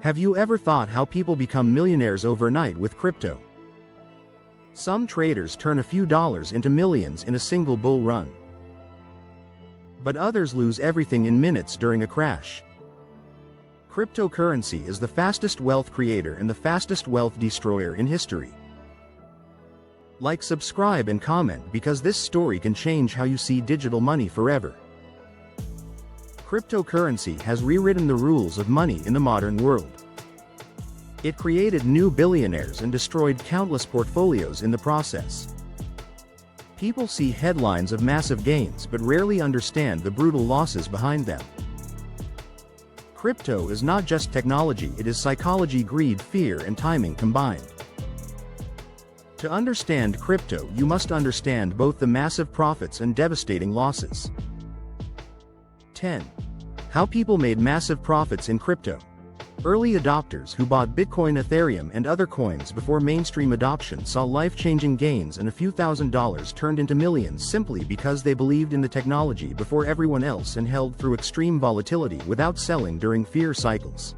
Have you ever thought how people become millionaires overnight with crypto? Some traders turn a few dollars into millions in a single bull run. But others lose everything in minutes during a crash. Cryptocurrency is the fastest wealth creator and the fastest wealth destroyer in history. Like, subscribe and comment because this story can change how you see digital money forever. Cryptocurrency has rewritten the rules of money in the modern world. It created new billionaires and destroyed countless portfolios in the process. People see headlines of massive gains but rarely understand the brutal losses behind them. Crypto is not just technology, it is psychology, greed, fear, and timing combined. To understand crypto, you must understand both the massive profits and devastating losses. 10. How people made massive profits in crypto. Early adopters who bought Bitcoin, Ethereum, and other coins before mainstream adoption saw life-changing gains, and a few $1,000s turned into millions simply because they believed in the technology before everyone else and held through extreme volatility without selling during fear cycles.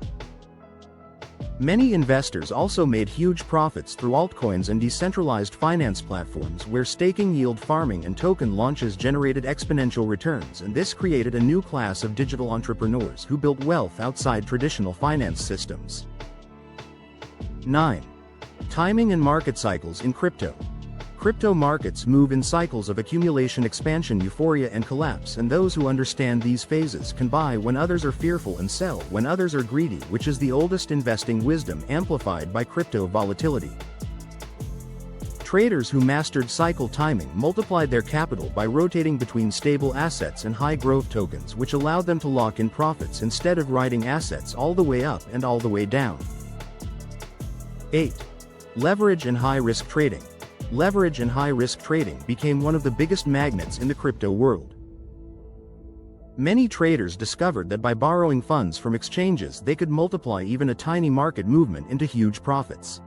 Many investors also made huge profits through altcoins and decentralized finance platforms where staking, yield farming, and token launches generated exponential returns, and this created a new class of digital entrepreneurs who built wealth outside traditional finance systems. 9. Timing and market cycles in crypto. Crypto markets move in cycles of accumulation, expansion, euphoria, and collapse, and those who understand these phases can buy when others are fearful and sell when others are greedy, which is the oldest investing wisdom amplified by crypto volatility. Traders who mastered cycle timing multiplied their capital by rotating between stable assets and high-growth tokens, which allowed them to lock in profits instead of riding assets all the way up and all the way down. 8. Leverage and high-risk trading. Leverage and high-risk trading became one of the biggest magnets in the crypto world. Many traders discovered that by borrowing funds from exchanges they could multiply even a tiny market movement into huge profits.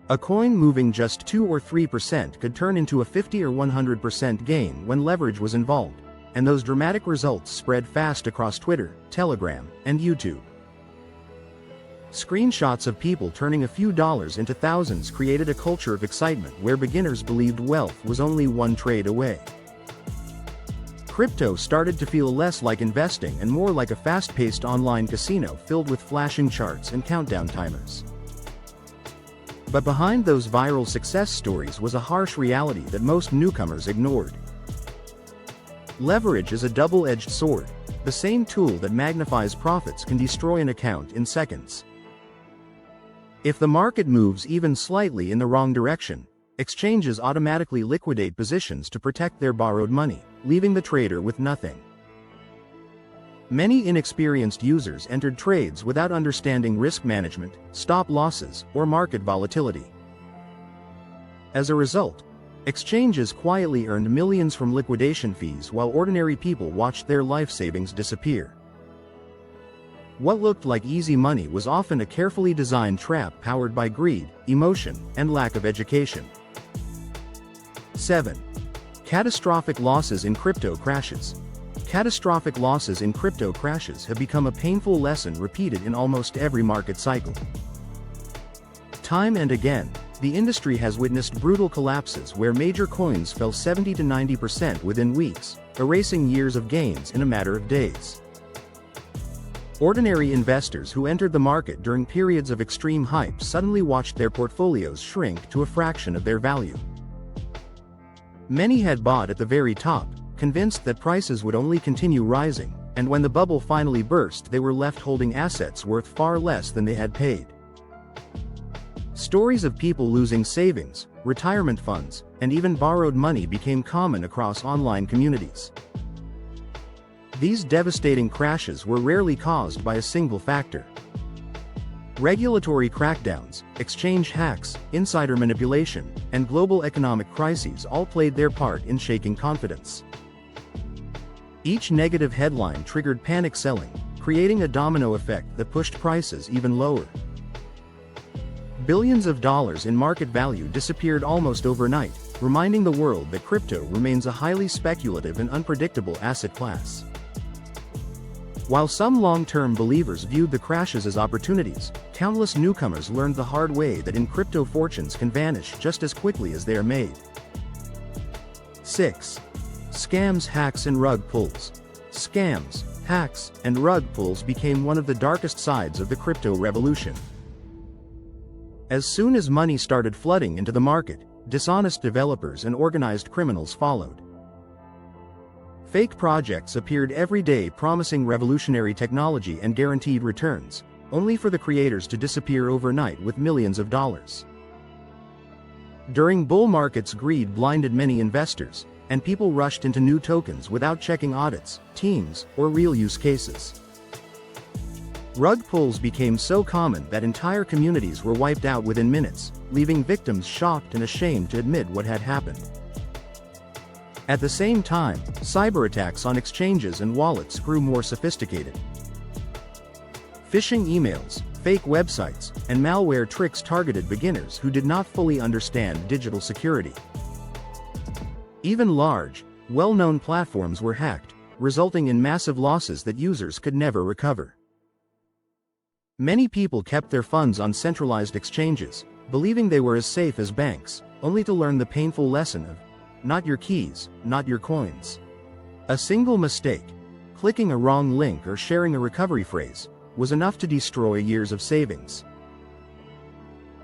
A coin moving just 2 or 3% could turn into a 50 or 100% gain when leverage was involved, and those dramatic results spread fast across Twitter, Telegram, and YouTube. Screenshots of people turning a few dollars into thousands created a culture of excitement where beginners believed wealth was only one trade away. Crypto started to feel less like investing and more like a fast-paced online casino filled with flashing charts and countdown timers. But behind those viral success stories was a harsh reality that most newcomers ignored. Leverage is a double-edged sword. The same tool that magnifies profits can destroy an account in seconds. If the market moves even slightly in the wrong direction, exchanges automatically liquidate positions to protect their borrowed money, leaving the trader with nothing. Many inexperienced users entered trades without understanding risk management, stop losses, or market volatility. As a result, exchanges quietly earned millions from liquidation fees while ordinary people watched their life savings disappear. What looked like easy money was often a carefully designed trap powered by greed, emotion, and lack of education. 7. Catastrophic losses in crypto crashes. Catastrophic losses in crypto crashes have become a painful lesson repeated in almost every market cycle. Time and again, the industry has witnessed brutal collapses where major coins fell 70 to 90% within weeks, erasing years of gains in a matter of days. Ordinary investors who entered the market during periods of extreme hype suddenly watched their portfolios shrink to a fraction of their value. Many had bought at the very top, convinced that prices would only continue rising, and when the bubble finally burst they were left holding assets worth far less than they had paid. Stories of people losing savings, retirement funds, and even borrowed money became common across online communities. These devastating crashes were rarely caused by a single factor. Regulatory crackdowns, exchange hacks, insider manipulation, and global economic crises all played their part in shaking confidence. Each negative headline triggered panic selling, creating a domino effect that pushed prices even lower. Billions of dollars in market value disappeared almost overnight, reminding the world that crypto remains a highly speculative and unpredictable asset class. While some long-term believers viewed the crashes as opportunities, countless newcomers learned the hard way that in crypto fortunes can vanish just as quickly as they are made. 6. Scams, hacks, and rug pulls. Scams, hacks, and rug pulls became one of the darkest sides of the crypto revolution. As soon as money started flooding into the market, dishonest developers and organized criminals followed. Fake projects appeared every day promising revolutionary technology and guaranteed returns, only for the creators to disappear overnight with millions of dollars. During bull markets, greed blinded many investors, and people rushed into new tokens without checking audits, teams, or real use cases. Rug pulls became so common that entire communities were wiped out within minutes, leaving victims shocked and ashamed to admit what had happened. At the same time, cyber attacks on exchanges and wallets grew more sophisticated. Phishing emails, fake websites, and malware tricks targeted beginners who did not fully understand digital security. Even large, well-known platforms were hacked, resulting in massive losses that users could never recover. Many people kept their funds on centralized exchanges, believing they were as safe as banks, only to learn the painful lesson of not your keys, not your coins. A single mistake, clicking a wrong link or sharing a recovery phrase, was enough to destroy years of savings.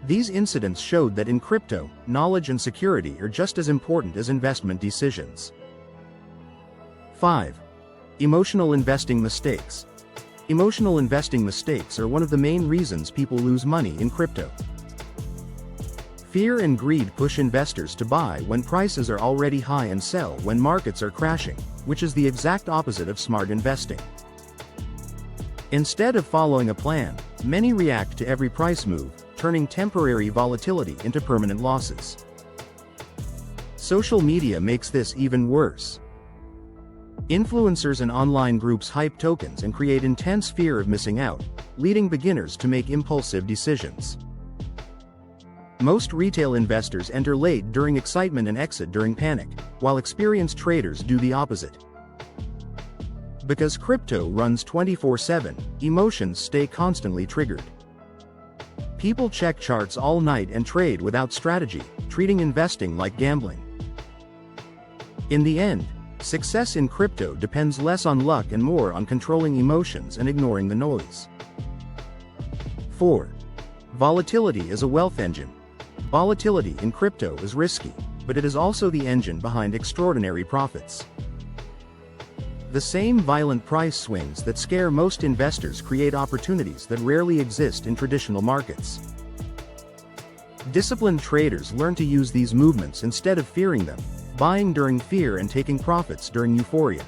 These incidents showed that in crypto, knowledge and security are just as important as investment decisions. 5. Emotional investing mistakes. Emotional investing mistakes are one of the main reasons people lose money in crypto. Fear and greed push investors to buy when prices are already high and sell when markets are crashing, which is the exact opposite of smart investing. Instead of following a plan, many react to every price move, turning temporary volatility into permanent losses. Social media makes this even worse. Influencers and online groups hype tokens and create intense fear of missing out, leading beginners to make impulsive decisions. Most retail investors enter late during excitement and exit during panic, while experienced traders do the opposite. Because crypto runs 24/7, emotions stay constantly triggered. People check charts all night and trade without strategy, treating investing like gambling. In the end, success in crypto depends less on luck and more on controlling emotions and ignoring the noise. 4. Volatility is a wealth engine. Volatility in crypto is risky, but it is also the engine behind extraordinary profits. The same violent price swings that scare most investors create opportunities that rarely exist in traditional markets. Disciplined traders learn to use these movements instead of fearing them, buying during fear and taking profits during euphoria.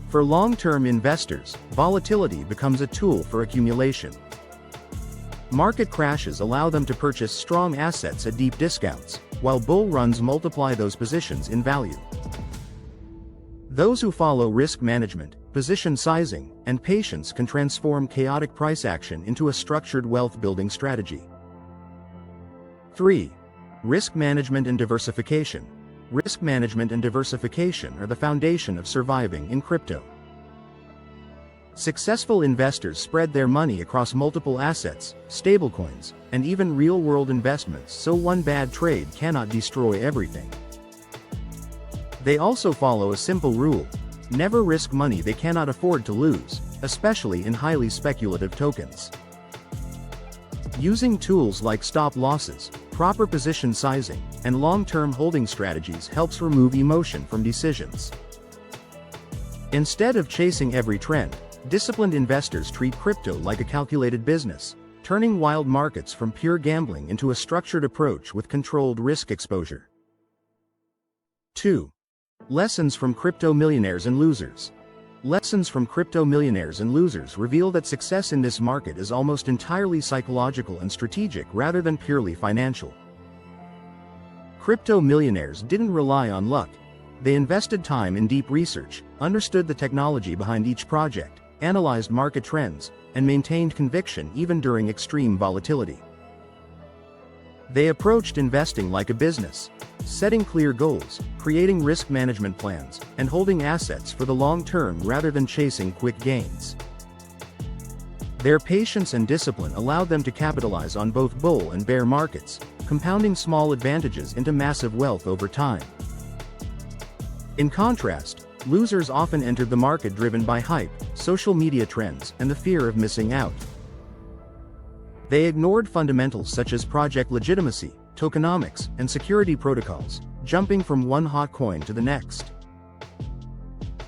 For long-term investors, volatility becomes a tool for accumulation. Market crashes allow them to purchase strong assets at deep discounts, while bull runs multiply those positions in value. Those who follow risk management, position sizing, and patience can transform chaotic price action into a structured wealth-building strategy. 3. Risk management and diversification. Risk management and diversification are the foundation of surviving in crypto. Successful investors spread their money across multiple assets, stablecoins, and even real-world investments so one bad trade cannot destroy everything. They also follow a simple rule: never risk money they cannot afford to lose, especially in highly speculative tokens. Using tools like stop losses, proper position sizing, and long-term holding strategies helps remove emotion from decisions. Instead of chasing every trend, disciplined investors treat crypto like a calculated business, turning wild markets from pure gambling into a structured approach with controlled risk exposure. 2. Lessons from crypto millionaires and losers. Lessons from crypto millionaires and losers reveal that success in this market is almost entirely psychological and strategic rather than purely financial. Crypto millionaires didn't rely on luck. They invested time in deep research, understood the technology behind each project, analyzed market trends, and maintained conviction even during extreme volatility. They approached investing like a business, setting clear goals, creating risk management plans, and holding assets for the long term rather than chasing quick gains. Their patience and discipline allowed them to capitalize on both bull and bear markets, compounding small advantages into massive wealth over time. In contrast, losers often entered the market driven by hype, social media trends, and the fear of missing out. They ignored fundamentals such as project legitimacy, tokenomics, and security protocols, jumping from one hot coin to the next.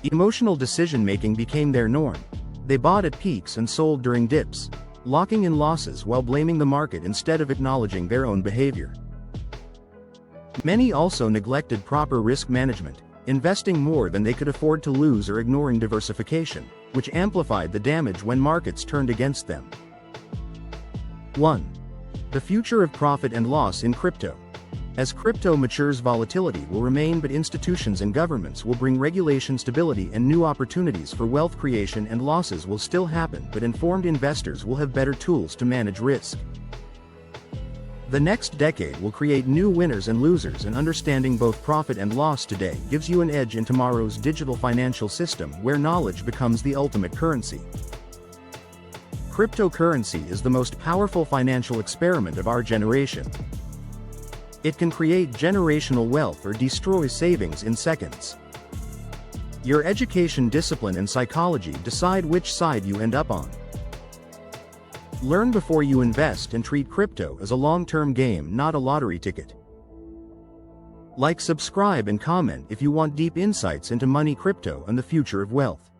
Emotional decision-making became their norm. They bought at peaks and sold during dips, locking in losses while blaming the market instead of acknowledging their own behavior. Many also neglected proper risk management, investing more than they could afford to lose or ignoring diversification, which amplified the damage when markets turned against them. 1. The future of profit and loss in crypto. As crypto matures, volatility will remain, but institutions and governments will bring regulation, stability, and new opportunities for wealth creation, and losses will still happen, but informed investors will have better tools to manage risk. The next decade will create new winners and losers, and understanding both profit and loss today gives you an edge in tomorrow's digital financial system where knowledge becomes the ultimate currency. Cryptocurrency is the most powerful financial experiment of our generation. It can create generational wealth or destroy savings in seconds. Your education, discipline, and psychology decide which side you end up on. Learn before you invest and treat crypto as a long-term game, not a lottery ticket. Like, subscribe, and comment if you want deep insights into money, crypto, and the future of wealth.